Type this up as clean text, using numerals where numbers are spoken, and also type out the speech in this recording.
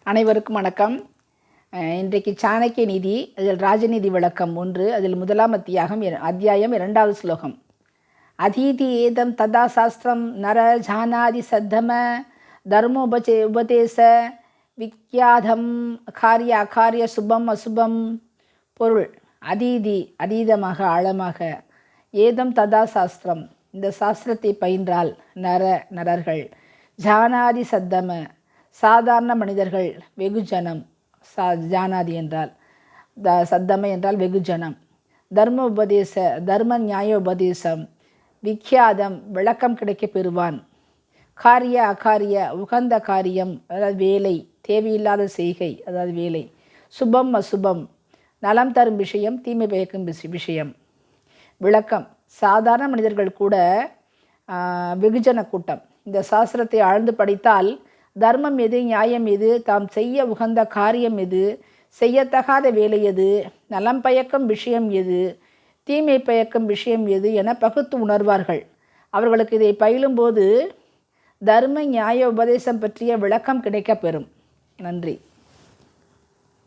அனைவருக்கும் வணக்கம். இன்றைக்கு சாணக்கிய நீதி, அதில் ராஜநீதி விளக்கம் 1, அதில் முதலாம் அத்தியாயம் 2வது ஸ்லோகம். அதீதி ஏதம் ததா சாஸ்திரம் நர ஜானாதி சத்தம உபதேச விக்யாதம் காரிய அகாரிய சுபம் அசுபம். பொருள்: அதீதமாக ஆழமாக, ஏதம் ததா சாஸ்திரம் இந்த சாஸ்திரத்தை பயின்றால், நரர்கள், ஜானாதி சத்தம சாதாரண மனிதர்கள், வெகுஜனம், ஜானாதி என்றால் சத்தம என்றால் வெகுஜனம், தர்ம நியாய உபதேசம், விக்யாதம் விளக்கம் கிடைக்க பெறுவான், காரிய அகாரிய உகந்த காரியம் அதாவது வேலை, தேவையில்லாத செய்கை அதாவது வேலை, சுபம் அசுபம் நலம் தரும் விஷயம், தீமை பயக்கும் விஷயம். விளக்கம்: சாதாரண மனிதர்கள் கூட வெகுஜன கூட்டம் இந்த சாஸ்திரத்தை ஆழ்ந்து படித்தால் தர்மம் எது, நியாயம் எது, தாம் செய்ய உகந்த காரியம் எது, செய்யத்தகாத வேலை எது, நலம் பயக்கும் விஷயம் எது, தீமை பயக்கும் விஷயம் எது என பகுத்து உணர்வார்கள். அவர்களுக்கு இதை பயிலும்போது தர்ம நியாய உபதேசம் பற்றிய விளக்கம் கிடைக்கப்பெறும். நன்றி.